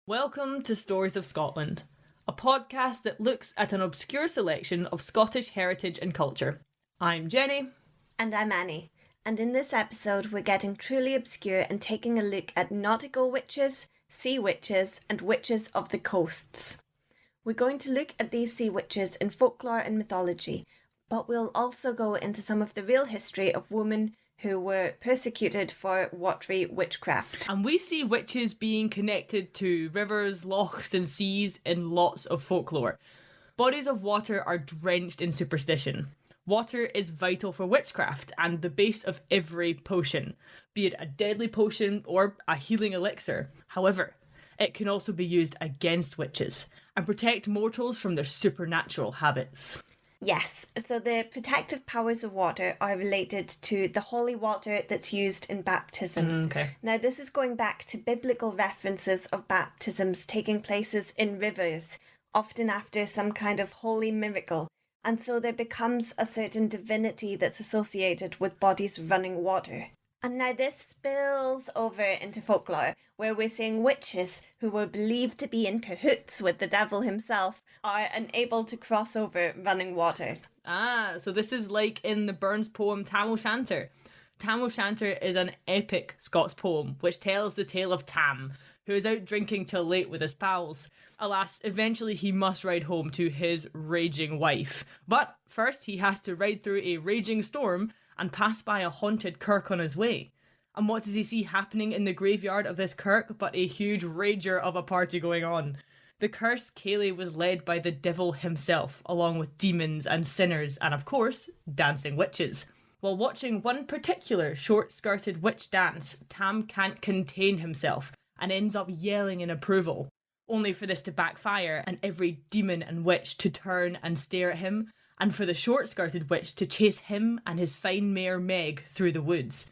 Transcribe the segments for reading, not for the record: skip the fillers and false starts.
Welcome to Stories of Scotland, a podcast that looks at an obscure selection of Scottish heritage and culture. I'm Jenny. And I'm Annie. And in this episode, we're getting truly obscure and taking a look at nautical witches, sea witches, and witches of the coasts. We're going to look at these sea witches in folklore and mythology, but we'll also go into some of the real history of women who were persecuted for watery witchcraft. And we see witches being connected to rivers, lochs and seas in lots of folklore. Bodies of water are drenched in superstition. Water is vital for witchcraft and the base of every potion, be it a deadly potion or a healing elixir. However, it can also be used against witches and protect mortals from their supernatural habits. Yes, so the protective powers of water are related to the holy water that's used in baptism. Okay. Now, this is going back to biblical references of baptisms taking places in rivers, often after some kind of holy miracle. And so there becomes a certain divinity that's associated with bodies running water. And now this spills over into folklore, where we're seeing witches who were believed to be in cahoots with the devil himself are unable to cross over running water. So this is like in the Burns poem Tam o' Shanter. Tam o' Shanter is an epic Scots poem which tells the tale of Tam, who is out drinking till late with his pals. Alas, eventually he must ride home to his raging wife. But first he has to ride through a raging storm and pass by a haunted kirk on his way. And what does he see happening in the graveyard of this kirk but a huge rager of a party going on? The cursed Cailleach was led by the devil himself, along with demons and sinners and, of course, dancing witches. While watching one particular short-skirted witch dance, Tam can't contain himself and ends up yelling in approval, only for this to backfire and every demon and witch to turn and stare at him, and for the short-skirted witch to chase him and his fine mare Meg through the woods.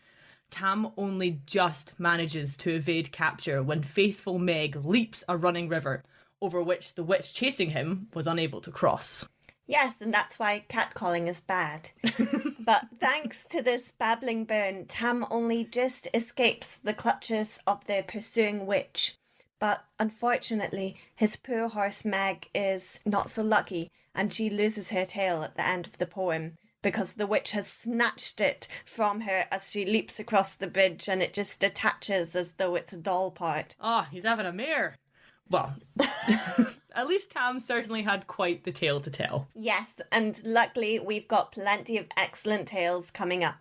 Tam only just manages to evade capture when faithful Meg leaps a running river, over which the witch chasing him was unable to cross. Yes, and that's why catcalling is bad. But thanks to this babbling burn, Tam only just escapes the clutches of the pursuing witch. But unfortunately, his poor horse Meg is not so lucky, and she loses her tail at the end of the poem because the witch has snatched it from her as she leaps across the bridge, and it just detaches as though it's a doll part. He's having a mare. Well, at least Tam certainly had quite the tale to tell. Yes, and luckily we've got plenty of excellent tales coming up.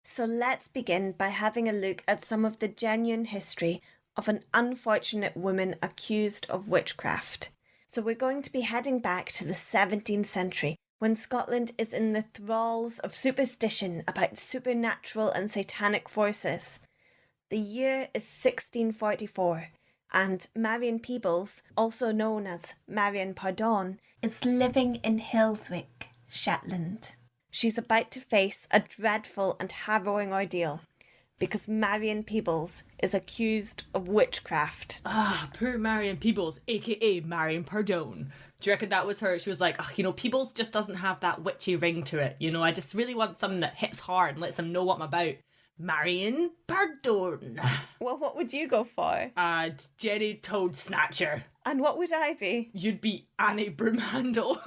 So let's begin by having a look at some of the genuine history of an unfortunate woman accused of witchcraft. So we're going to be heading back to the 17th century, when Scotland is in the thralls of superstition about supernatural and satanic forces. The year is 1644, and Marion Peebles, also known as Marion Pardon, is living in Hillswick, Shetland. She's about to face a dreadful and harrowing ordeal, because Marion Peebles is accused of witchcraft. Poor Marion Peebles, aka Marion Pardon. Do you reckon that was her? She was like, Peebles just doesn't have that witchy ring to it. I just really want something that hits hard and lets them know what I'm about. Marion Pardon. Well, what would you go for? Jenny Toad Snatcher. And what would I be? You'd be Annie Broomhandle.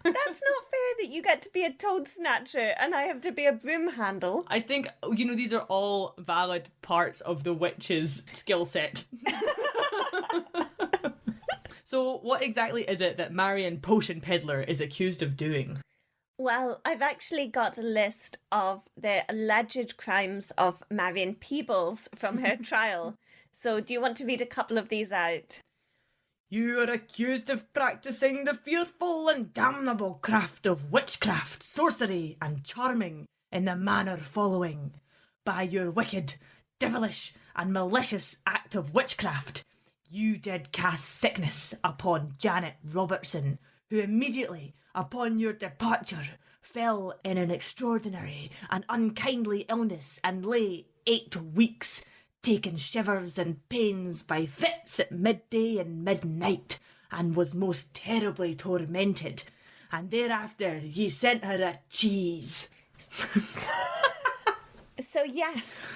That's not fair that you get to be a toad snatcher and I have to be a broom handle. I think, these are all valid parts of the witch's skill set. So what exactly is it that Marion Potion Peddler is accused of doing? Well, I've actually got a list of the alleged crimes of Marion Peebles from her trial. So do you want to read a couple of these out? You are accused of practising the fearful and damnable craft of witchcraft, sorcery, and charming in the manner following. By your wicked, devilish, and malicious act of witchcraft, you did cast sickness upon Janet Robertson, who immediately, upon your departure, fell in an extraordinary and unkindly illness and lay 8 weeks taking shivers and pains by fits at midday and midnight, and was most terribly tormented. And thereafter ye sent her a cheese. So yes,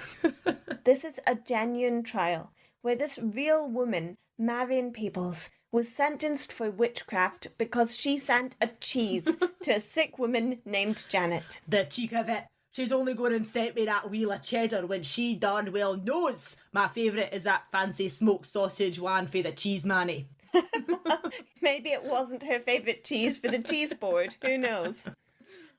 this is a genuine trial where this real woman, Marion Peebles, was sentenced for witchcraft because she sent a cheese to a sick woman named Janet. The cheek of it. She's only going and sent me that wheel of cheddar when she darn well knows my favourite is that fancy smoked sausage one for the cheese manny. Maybe it wasn't her favourite cheese for the cheese board, who knows?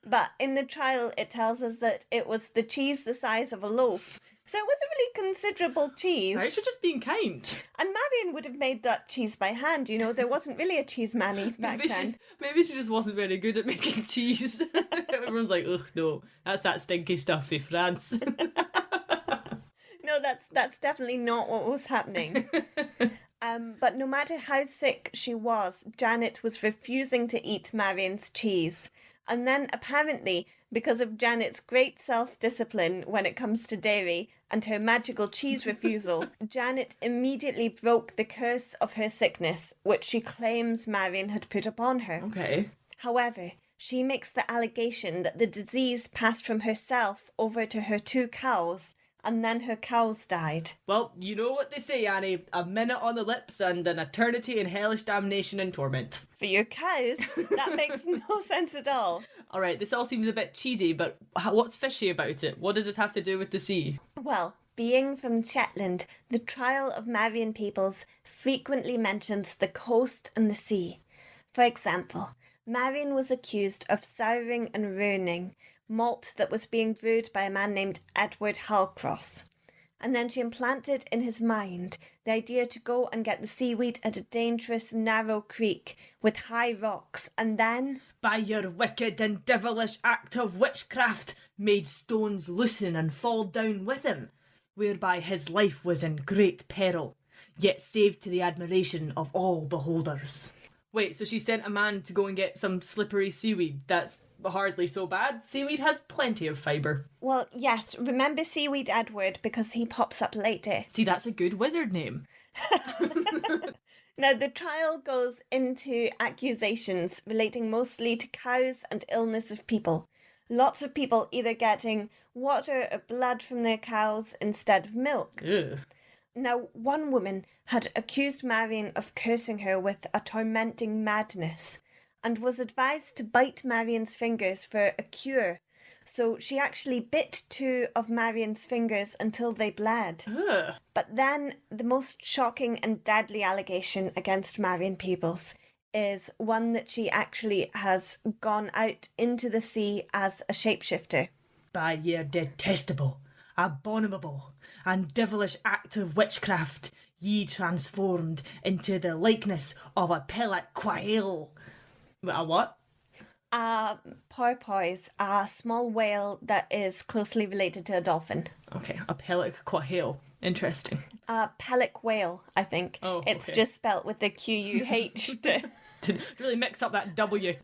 But in the trial, it tells us that it was the cheese the size of a loaf. So it was a really considerable cheese. Right, she's just being kind. And Marion would have made that cheese by hand, you know. There wasn't really a cheese manny back then. Maybe she just wasn't very good at making cheese. Everyone's like, ugh, no, that's that stinky stuff for France. No, that's definitely not what was happening. But no matter how sick she was, Janet was refusing to eat Marion's cheese. And then apparently, because of Janet's great self-discipline when it comes to dairy and her magical cheese refusal, Janet immediately broke the curse of her sickness, which she claims Marion had put upon her. Okay. However, she makes the allegation that the disease passed from herself over to her 2 cows, and then her cows died. Well, you know what they say, Annie. A minute on the lips and an eternity in hellish damnation and torment. For your cows? That makes no sense at all. All right, this all seems a bit cheesy, but what's fishy about it? What does it have to do with the sea? Well, being from Shetland, the trial of Marion Peebles frequently mentions the coast and the sea. For example, Marion was accused of souring and ruining malt that was being brewed by a man named Edward Halcross. And then she implanted in his mind the idea to go and get the seaweed at a dangerous, narrow creek with high rocks, and then, by your wicked and devilish act of witchcraft, made stones loosen and fall down with him, whereby his life was in great peril, yet saved to the admiration of all beholders. Wait, so she sent a man to go and get some slippery seaweed? That's hardly so bad. Seaweed has plenty of fibre. Well, yes, remember Seaweed Edward because he pops up later. See, that's a good wizard name. Now, the trial goes into accusations relating mostly to cows and illness of people. Lots of people either getting water or blood from their cows instead of milk. Ugh. Now, one woman had accused Marion of cursing her with a tormenting madness and was advised to bite Marion's fingers for a cure. So she actually bit 2 of Marion's fingers until they bled. Ugh. But then the most shocking and deadly allegation against Marion Peebles is one that she actually has gone out into the sea as a shapeshifter. By your detestable, abominable, and devilish act of witchcraft, ye transformed into the likeness of a pellet quail. A what? A porpoise, a small whale that is closely related to a dolphin. Okay, a pellet quail. Interesting. A pellic whale, I think. Oh, It's okay. just spelt with the Q-U-H. To really mix up that W.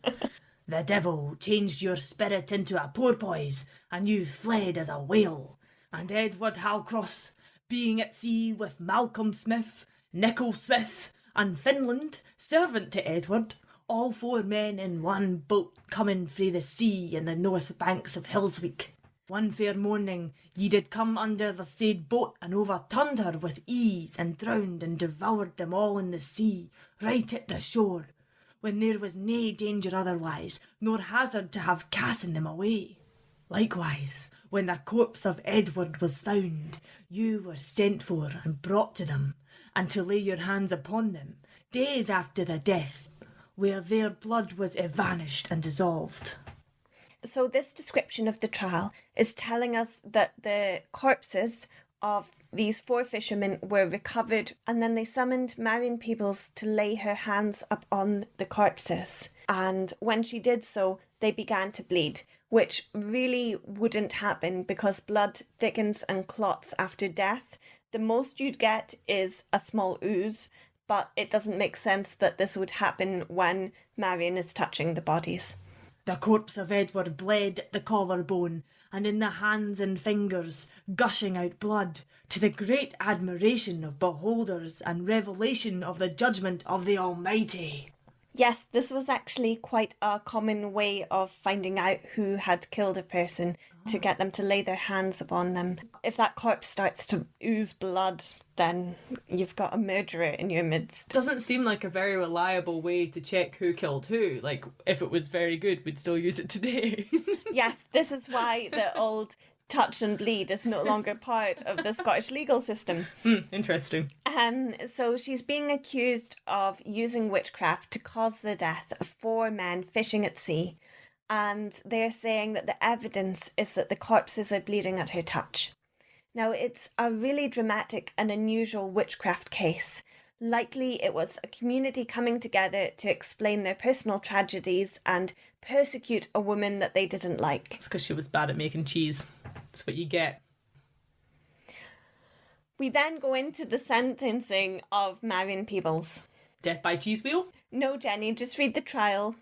The devil changed your spirit into a porpoise, and you fled as a whale. And Edward Halcross, being at sea with Malcolm Smith, Nichol Smith, and Finland, servant to Edward, all 4 men in one boat coming frae the sea in the north banks of Hillsweek. One fair morning ye did come under the said boat and overturned her with ease and drowned and devoured them all in the sea, right at the shore, when there was nae danger otherwise, nor hazard to have casten them away. Likewise, when the corpse of Edward was found, you were sent for and brought to them, and to lay your hands upon them, days after the death, where their blood was evanished and dissolved. So this description of the trial is telling us that the corpses of these 4 fishermen were recovered, and then they summoned Marion Peebles to lay her hands upon the corpses. And when she did so, they began to bleed, which really wouldn't happen because blood thickens and clots after death. The most you'd get is a small ooze, but it doesn't make sense that this would happen when Marion is touching the bodies. The corpse of Edward bled at the collarbone, and in the hands and fingers, gushing out blood, to the great admiration of beholders and revelation of the judgment of the Almighty. Yes, this was actually quite a common way of finding out who had killed a person, to get them to lay their hands upon them. If that corpse starts to ooze blood, then you've got a murderer in your midst. Doesn't seem like a very reliable way to check who killed who. Like, if it was very good, we'd still use it today. Yes, this is why the old touch and bleed is no longer part of the Scottish legal system. Interesting. So she's being accused of using witchcraft to cause the death of 4 men fishing at sea. And they're saying that the evidence is that the corpses are bleeding at her touch. Now, it's a really dramatic and unusual witchcraft case. Likely it was a community coming together to explain their personal tragedies and persecute a woman that they didn't like. It's because she was bad at making cheese. That's what you get. We then go into the sentencing of Marion Peebles. Death by cheese wheel? No, Jenny, just read the trial.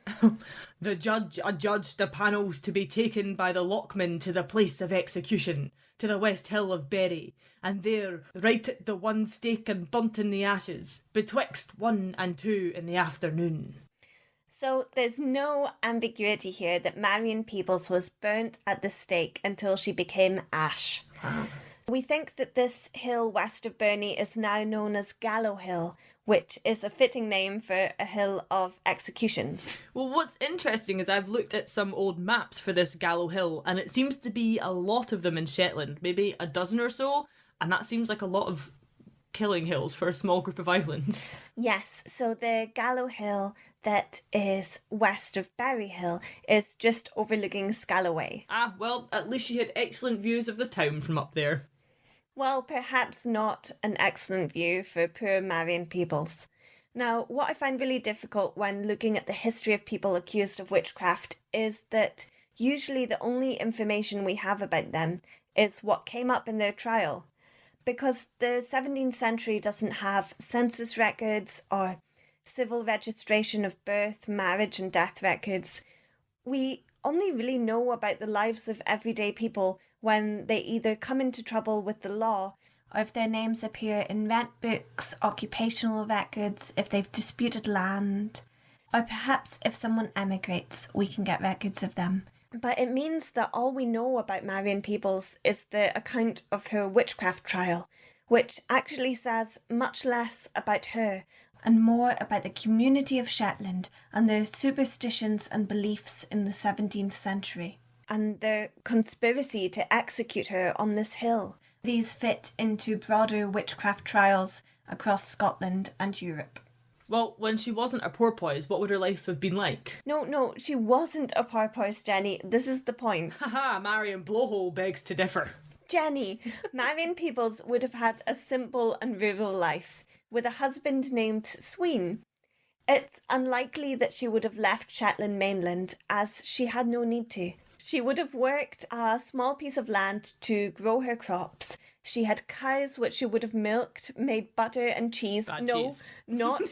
The judge adjudged the panels to be taken by the lockman to the place of execution, to the West Hill of Bury, and there, right at the one stake and burnt in the ashes, betwixt 1 and 2 in the afternoon. So there's no ambiguity here that Marion Peebles was burnt at the stake until she became ash. Wow. We think that this hill west of Burney is now known as Gallow Hill, which is a fitting name for a hill of executions. Well, what's interesting is I've looked at some old maps for this Gallow Hill, and it seems to be a lot of them in Shetland, maybe a dozen or so, and that seems like a lot of killing hills for a small group of islands. Yes, so the Gallow Hill that is west of Berry Hill is just overlooking Scalloway. Ah, well, at least she had excellent views of the town from up there. Well, perhaps not an excellent view for poor Marion Peebles. Now, what I find really difficult when looking at the history of people accused of witchcraft is that usually the only information we have about them is what came up in their trial. Because the 17th century doesn't have census records or civil registration of birth, marriage and death records, we only really know about the lives of everyday people when they either come into trouble with the law or if their names appear in rent books, occupational records, if they've disputed land, or perhaps if someone emigrates, we can get records of them. But it means that all we know about Marion Peebles is the account of her witchcraft trial, which actually says much less about her and more about the community of Shetland and their superstitions and beliefs in the 17th century, and their conspiracy to execute her on this hill. These fit into broader witchcraft trials across Scotland and Europe. Well, when she wasn't a porpoise, what would her life have been like? No, she wasn't a porpoise, Jenny. This is the point. Haha, Marion Blowhole begs to differ. Jenny, Marion Peebles would have had a simple and rural life, with a husband named Sween. It's unlikely that she would have left Shetland mainland, as she had no need to. She would have worked a small piece of land to grow her crops. She had cows which she would have milked, made butter and cheese. Cheese. Not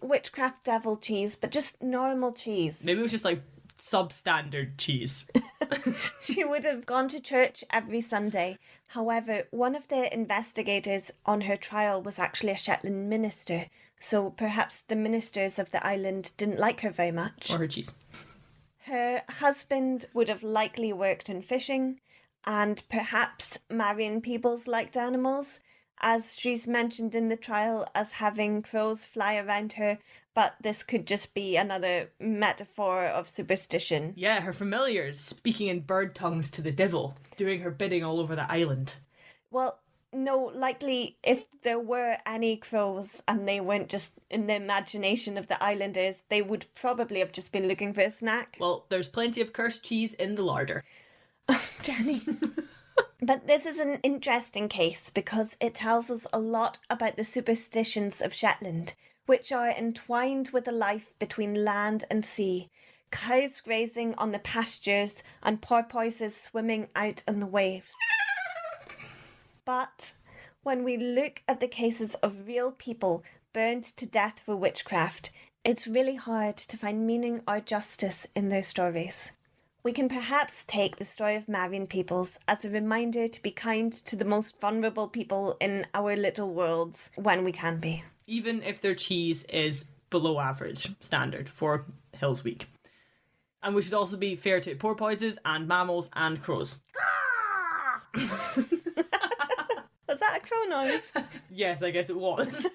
witchcraft devil cheese, but just normal cheese. Maybe it was just like substandard cheese. She would have gone to church every Sunday. However, one of the investigators on her trial was actually a Shetland minister, so perhaps the ministers of the island didn't like her very much. Or her cheese. Her husband would have likely worked in fishing, and perhaps Marion Peebles liked animals, as she's mentioned in the trial as having crows fly around her, but this could just be another metaphor of superstition. Yeah, her familiars speaking in bird tongues to the devil, doing her bidding all over the island. Well, no, likely if there were any crows and they weren't just in the imagination of the islanders, they would probably have just been looking for a snack. Well, there's plenty of cursed cheese in the larder. Jenny. But this is an interesting case because it tells us a lot about the superstitions of Shetland, which are entwined with a life between land and sea, cows grazing on the pastures and porpoises swimming out on the waves. But when we look at the cases of real people burned to death for witchcraft, it's really hard to find meaning or justice in their stories. We can perhaps take the story of Marion Peebles as a reminder to be kind to the most vulnerable people in our little worlds when we can be. Even if their cheese is below average standard for Hills Week. And we should also be fair to porpoises and mammals and crows. Was that a crow noise? Yes, I guess it was.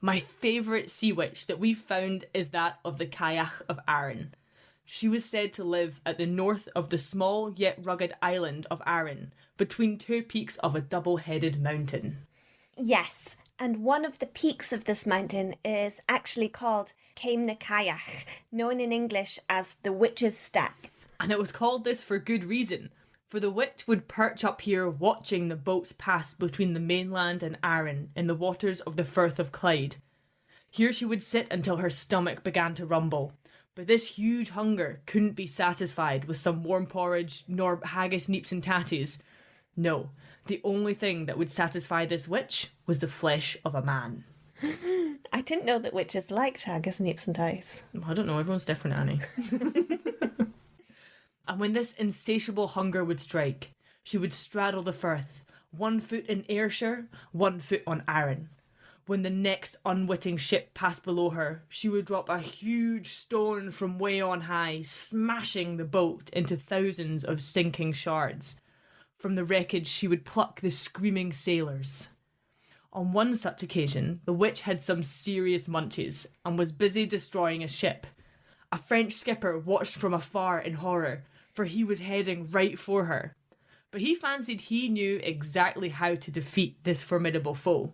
My favourite sea witch that we've found is that of the Kayak of Aaron. She was said to live at the north of the small yet rugged island of Arran, between two peaks of a double-headed mountain. Yes, and one of the peaks of this mountain is actually called Cailleach, known in English as the Witch's Step. And it was called this for good reason, for the witch would perch up here watching the boats pass between the mainland and Arran in the waters of the Firth of Clyde. Here she would sit until her stomach began to rumble. But this huge hunger couldn't be satisfied with some warm porridge nor haggis, neeps and tatties. No, the only thing that would satisfy this witch was the flesh of a man. I didn't know that witches liked haggis, neeps and tatties. I don't know, everyone's different, Annie. And when this insatiable hunger would strike, she would straddle the Firth, 1 foot in Ayrshire, 1 foot on Arran. When the next unwitting ship passed below her, she would drop a huge stone from way on high, smashing the boat into thousands of stinking shards. From the wreckage she would pluck the screaming sailors. On one such occasion, the witch had some serious munchies and was busy destroying a ship. A French skipper watched from afar in horror, for he was heading right for her. But he fancied he knew exactly how to defeat this formidable foe.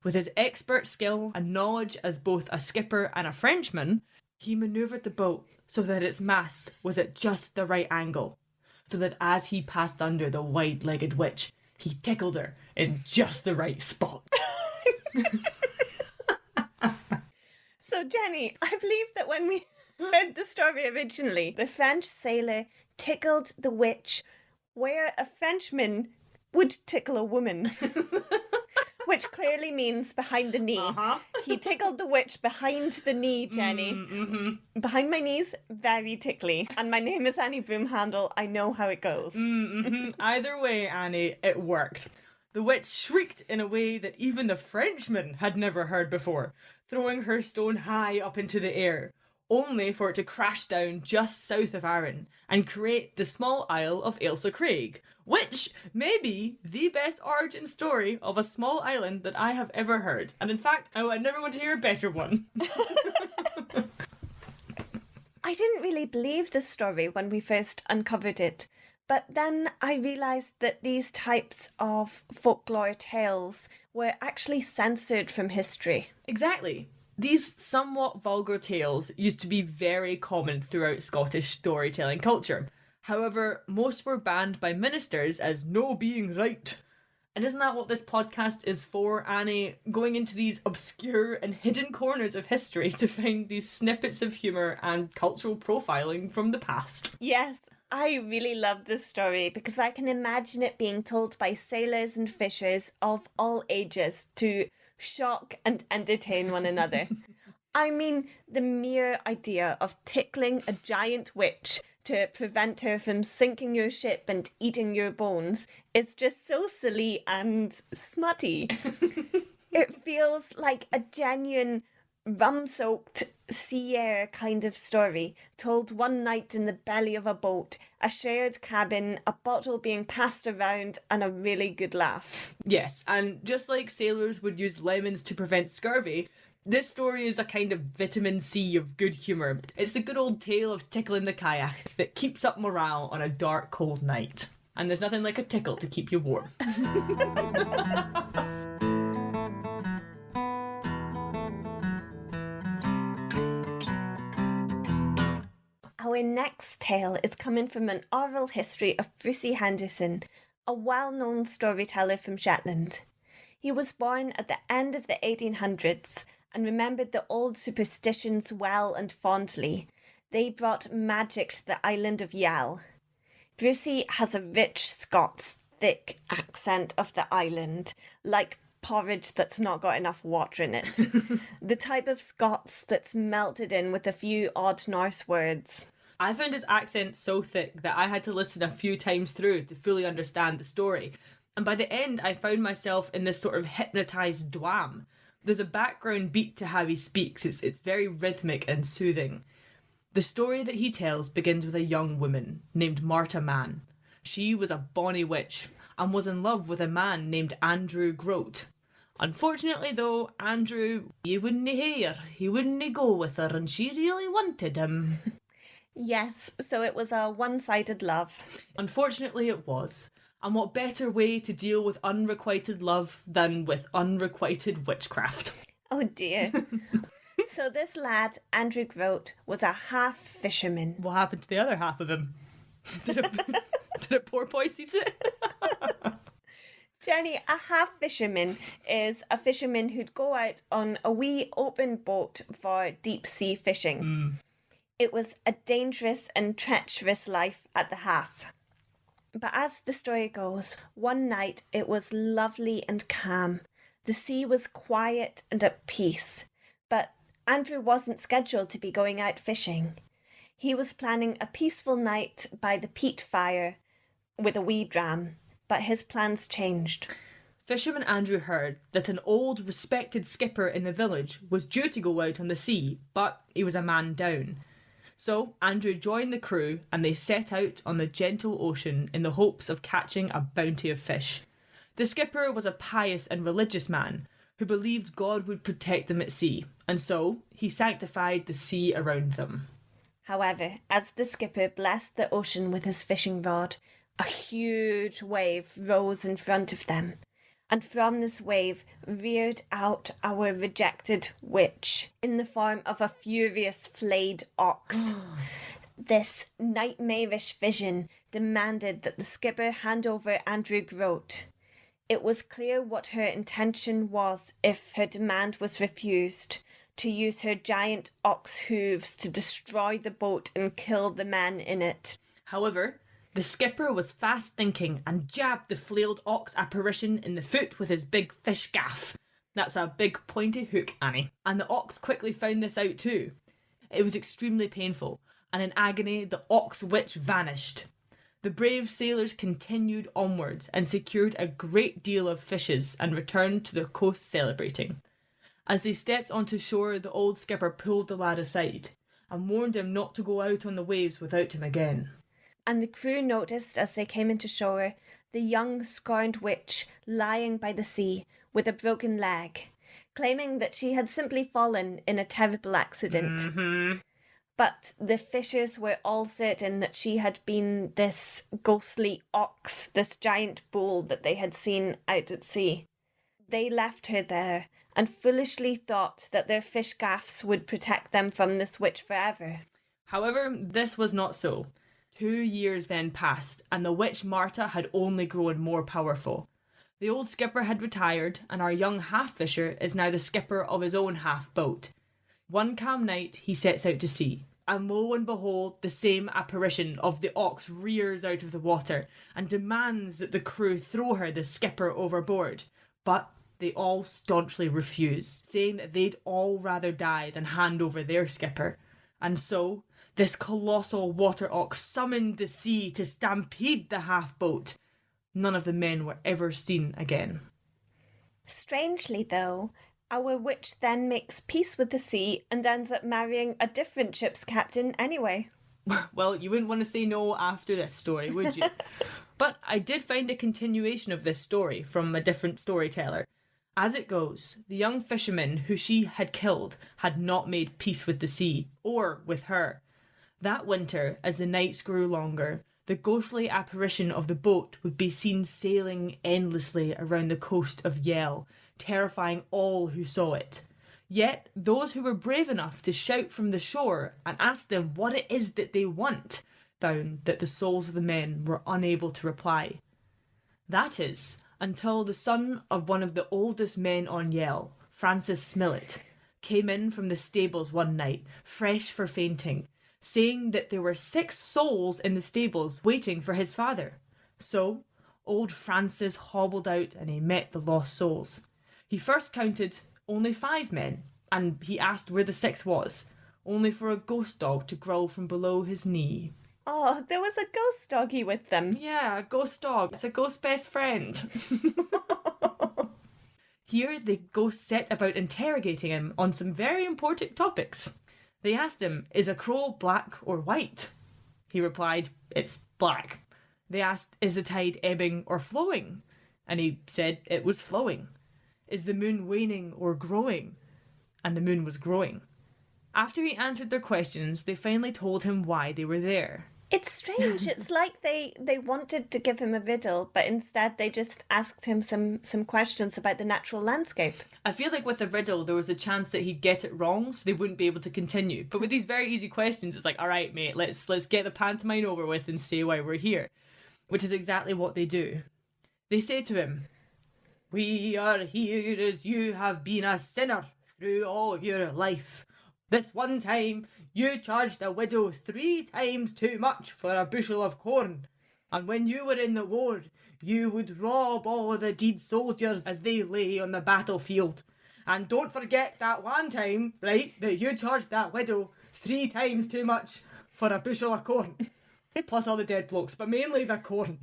With his expert skill and knowledge as both a skipper and a Frenchman, he manoeuvred the boat so that its mast was at just the right angle, so that as he passed under the wide-legged witch, he tickled her in just the right spot. So, Jenny, I believe that when we heard the story originally, the French sailor tickled the witch where a Frenchman would tickle a woman. Which clearly means behind the knee. Uh-huh. He tickled the witch behind the knee, Jenny. Mm-hmm. Behind my knees, very tickly. And my name is Annie Broomhandle. I know how it goes. Mm-hmm. Either way, Annie, it worked. The witch shrieked in a way that even the Frenchman had never heard before, throwing her stone high up into the air, only for it to crash down just south of Arran and create the small isle of Ailsa Craig, which may be the best origin story of a small island that I have ever heard. And in fact, I never want to hear a better one. I didn't really believe this story when we first uncovered it, but then I realised that these types of folklore tales were actually censored from history. Exactly. These somewhat vulgar tales used to be very common throughout Scottish storytelling culture. However, most were banned by ministers as no being right. And isn't that what this podcast is for, Annie? Going into these obscure and hidden corners of history to find these snippets of humour and cultural profiling from the past. Yes, I really love this story because I can imagine it being told by sailors and fishers of all ages to shock and entertain one another. I mean, the mere idea of tickling a giant witch to prevent her from sinking your ship and eating your bones is just so silly and smutty. It feels like a genuine rum-soaked sea air kind of story, told one night in the belly of a boat, a shared cabin, a bottle being passed around, and a really good laugh. Yes, and just like sailors would use lemons to prevent scurvy, this story is a kind of vitamin C of good humour. It's a good old tale of tickling the kayak that keeps up morale on a dark, cold night. And there's nothing like a tickle to keep you warm. Our next tale is coming from an oral history of Brucey Henderson, a well-known storyteller from Shetland. He was born at the end of the 1800s and remembered the old superstitions well and fondly. They brought magic to the island of Yell. Brucey has a rich Scots thick accent of the island, like porridge that's not got enough water in it. The type of Scots that's melted in with a few odd Norse words. I found his accent so thick that I had to listen a few times through to fully understand the story. And by the end, I found myself in this sort of hypnotised dwam. There's a background beat to how he speaks. It's very rhythmic and soothing. The story that he tells begins with a young woman named Marta Mann. She was a bonny witch and was in love with a man named Andrew Grote. Unfortunately, though, Andrew, he wouldn't hear. He wouldn't go with her, and she really wanted him. Yes, so it was a one-sided love. Unfortunately, it was. And what better way to deal with unrequited love than with unrequited witchcraft? Oh dear. So this lad, Andrew Grote, was a half fisherman. What happened to the other half of him? Did a poor boy eat it? Jenny, a half fisherman is a fisherman who'd go out on a wee open boat for deep sea fishing. It was a dangerous and treacherous life at the half. But as the story goes, one night it was lovely and calm. The sea was quiet and at peace. But Andrew wasn't scheduled to be going out fishing. He was planning a peaceful night by the peat fire with a wee dram, but his plans changed. Fisherman Andrew heard that an old, respected skipper in the village was due to go out on the sea, but he was a man down. So Andrew joined the crew and they set out on the gentle ocean in the hopes of catching a bounty of fish. The skipper was a pious and religious man who believed God would protect them at sea, and so he sanctified the sea around them. However, as the skipper blessed the ocean with his fishing rod, a huge wave rose in front of them, and from this wave reared out our rejected witch in the form of a furious flayed ox. This nightmarish vision demanded that the skipper hand over Andrew Grote. It was clear what her intention was if her demand was refused, to use her giant ox hooves to destroy the boat and kill the man in it. However, the skipper was fast thinking and jabbed the flailed ox apparition in the foot with his big fish gaff. That's a big pointy hook, Annie. And the ox quickly found this out too. It was extremely painful, and in agony the ox witch vanished. The brave sailors continued onwards and secured a great deal of fishes and returned to the coast celebrating. As they stepped onto shore, the old skipper pulled the lad aside and warned him not to go out on the waves without him again. And the crew noticed as they came into shore the young scorned witch lying by the sea with a broken leg, claiming that she had simply fallen in a terrible accident. But the fishers were all certain that she had been this ghostly ox, this giant bull that they had seen out at sea. They left her there and foolishly thought that their fish gaffs would protect them from this witch forever. However, this was not so. 2 years then passed, and the witch Marta had only grown more powerful. The old skipper had retired, and our young half-fisher is now the skipper of his own half-boat. One calm night, he sets out to sea, and lo and behold, the same apparition of the ox rears out of the water and demands that the crew throw her, the skipper, overboard. But they all staunchly refuse, saying that they'd all rather die than hand over their skipper. And so, this colossal water ox summoned the sea to stampede the half-boat. None of the men were ever seen again. Strangely, though, our witch then makes peace with the sea and ends up marrying a different ship's captain anyway. Well, you wouldn't want to say no after this story, would you? But I did find a continuation of this story from a different storyteller. As it goes, the young fisherman who she had killed had not made peace with the sea, or with her. That winter, as the nights grew longer, the ghostly apparition of the boat would be seen sailing endlessly around the coast of Yell, terrifying all who saw it. Yet, those who were brave enough to shout from the shore and ask them what it is that they want, found that the souls of the men were unable to reply. That is, until the son of one of the oldest men on Yell, Francis Smillet, came in from the stables one night, fresh for fainting, saying that there were 6 souls in the stables waiting for his father. So, old Francis hobbled out and he met the lost souls. He first counted only 5 men, and he asked where the 6th was, only for a ghost dog to growl from below his knee. Oh, there was a ghost doggy with them. Yeah, a ghost dog. It's a ghost best friend. Here, the ghost set about interrogating him on some very important topics. They asked him, is a crow black or white? He replied, it's black. They asked, is the tide ebbing or flowing? And he said it was flowing. Is the moon waning or growing? And the moon was growing. After he answered their questions, they finally told him why they were there. It's strange. It's like they wanted to give him a riddle, but instead they just asked him some questions about the natural landscape. I feel like with the riddle, there was a chance that he'd get it wrong, so they wouldn't be able to continue. But with these very easy questions, it's like, all right, mate, let's get the pantomime over with and say why we're here. Which is exactly what they do. They say to him, we are here as you have been a sinner through all your life. This one time, you charged a widow 3 times too much for a bushel of corn. And when you were in the war, you would rob all the dead soldiers as they lay on the battlefield. And don't forget that one time, right, that you charged that widow 3 times too much for a bushel of corn. Plus all the dead blokes, but mainly the corn.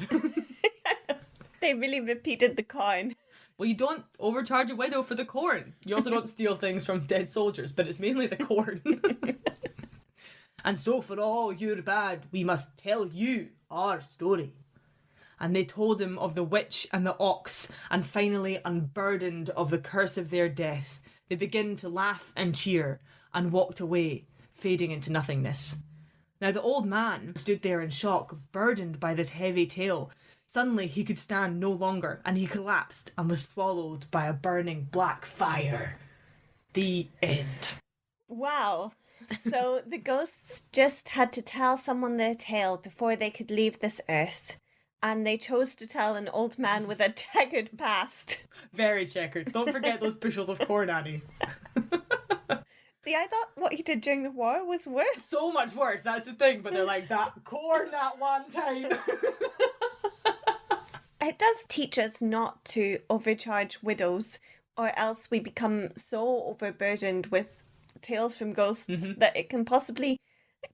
They really repeated the corn. Well, you don't overcharge a widow for the corn. You also don't steal things from dead soldiers, but it's mainly the corn. And so for all your bad, we must tell you our story. And they told him of the witch and the ox, and finally, unburdened of the curse of their death, they began to laugh and cheer, and walked away, fading into nothingness. Now the old man stood there in shock, burdened by this heavy tale. Suddenly he could stand no longer, and he collapsed and was swallowed by a burning black fire. The end. Wow. So the ghosts just had to tell someone their tale before they could leave this earth. And they chose to tell an old man with a checkered past. Very checkered. Don't forget those bushels of corn, Annie. See, I thought what he did during the war was worse. So much worse, that's the thing. But they're like, that corn that one time. It does teach us not to overcharge widows, or else we become so overburdened with tales from ghosts that it can possibly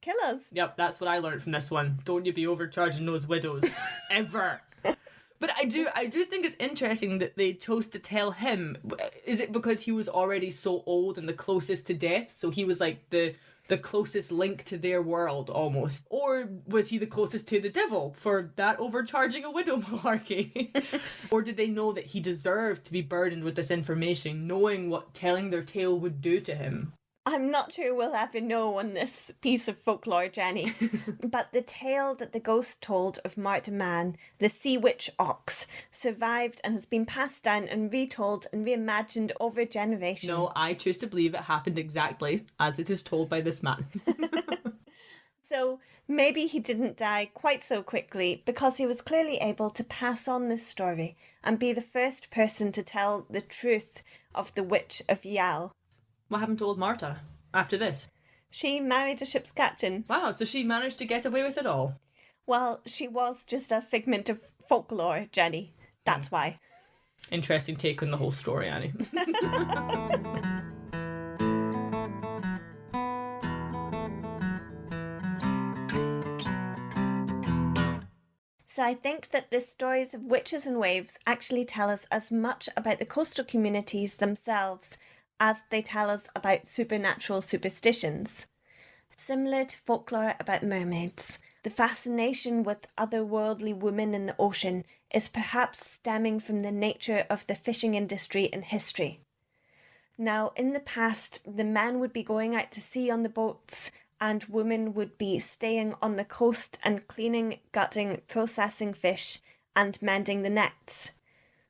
kill us. Yep, that's what I learned from this one. Don't you be overcharging those widows. Ever. But I do think it's interesting that they chose to tell him. Is it because he was already so old and the closest to death? So he was like the closest link to their world, almost. Or was he the closest to the devil for that overcharging a widow malarkey? Or did they know that he deserved to be burdened with this information, knowing what telling their tale would do to him? I'm not sure we'll ever know on this piece of folklore, Jenny. But the tale that the ghost told of Mart Man, the sea witch ox, survived and has been passed down and retold and reimagined over generations. No, I choose to believe it happened exactly as it is told by this man. So maybe he didn't die quite so quickly because he was clearly able to pass on this story and be the first person to tell the truth of the Witch of Yal. What happened to old Marta after this? She married a ship's captain. Wow, so she managed to get away with it all. Well, she was just a figment of folklore, Jenny. That's why. Interesting take on the whole story, Annie. So I think that the stories of witches and waves actually tell us as much about the coastal communities themselves as they tell us about supernatural superstitions. Similar to folklore about mermaids, the fascination with otherworldly women in the ocean is perhaps stemming from the nature of the fishing industry in history. Now, in the past, the men would be going out to sea on the boats, and women would be staying on the coast and cleaning, gutting, processing fish, and mending the nets.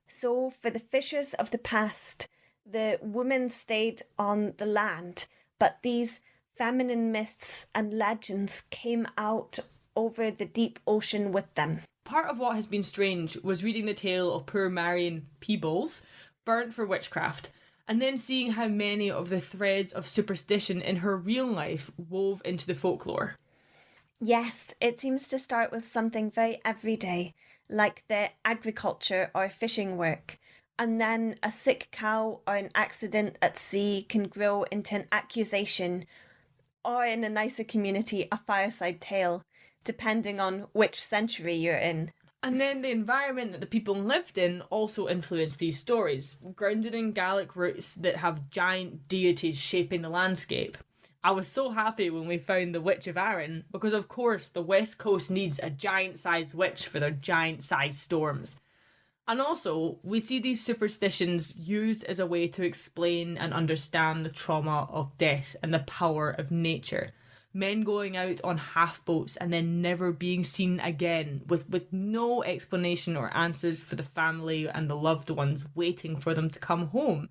So, for the fishers of the past, the women stayed on the land, but these feminine myths and legends came out over the deep ocean with them. Part of what has been strange was reading the tale of poor Marion Peebles, burnt for witchcraft, and then seeing how many of the threads of superstition in her real life wove into the folklore. Yes, it seems to start with something very everyday, like the agriculture or fishing work. And then a sick cow or an accident at sea can grow into an accusation, or in a nicer community, a fireside tale, depending on which century you're in. And then the environment that the people lived in also influenced these stories, grounded in Gaelic roots that have giant deities shaping the landscape. I was so happy when we found the Witch of Arran, because of course the West Coast needs a giant-sized witch for their giant-sized storms. And also, we see these superstitions used as a way to explain and understand the trauma of death and the power of nature. Men going out on half boats and then never being seen again, with no explanation or answers for the family and the loved ones waiting for them to come home.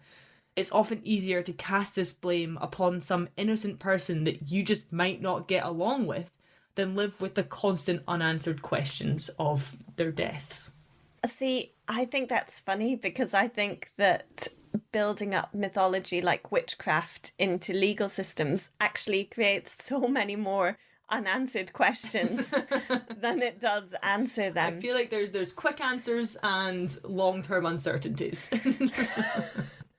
It's often easier to cast this blame upon some innocent person that you just might not get along with than live with the constant unanswered questions of their deaths. See, I think that's funny because I think that building up mythology like witchcraft into legal systems actually creates so many more unanswered questions than it does answer them. I feel like there's quick answers and long-term uncertainties.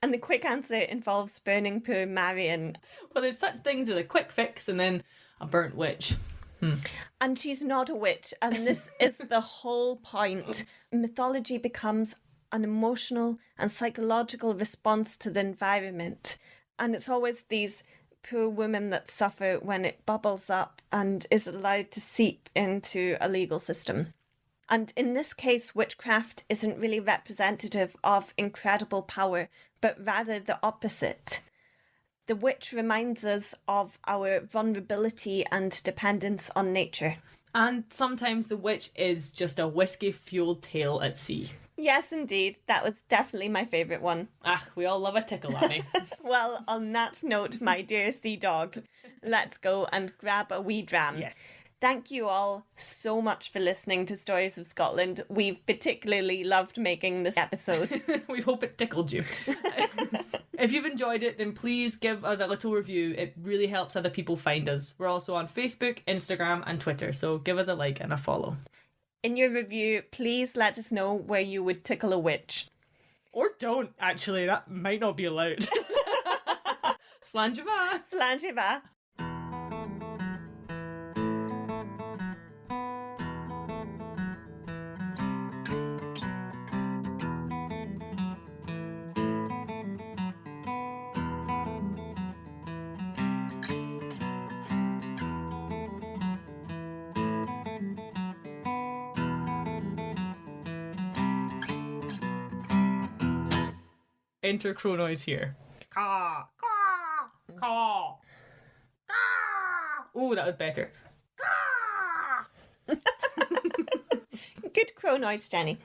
And the quick answer involves burning poor Marion. Well, there's such things as a quick fix and then a burnt witch. And she's not a witch, and this is the whole point. Mythology becomes an emotional and psychological response to the environment. And it's always these poor women that suffer when it bubbles up and is allowed to seep into a legal system. And in this case, witchcraft isn't really representative of incredible power, but rather the opposite. The witch reminds us of our vulnerability and dependence on nature. And sometimes the witch is just a whiskey-fueled tale at sea. Yes, indeed. That was definitely my favourite one. We all love a tickle, Annie. Well, on that note, my dear sea dog, let's go and grab a wee dram. Yes. Thank you all so much for listening to Stories of Scotland. We've particularly loved making this episode. We hope it tickled you. If you've enjoyed it, then please give us a little review. It really helps other people find us. We're also on Facebook, Instagram, and Twitter, so give us a like and a follow. In your review, please let us know where you would tickle a witch. Or don't, actually. That might not be allowed. Slanjava. Slanjava. Enter crow noise here. Caw, caw, caw, caw. Oh, that was better. Good crow noise, Jenny.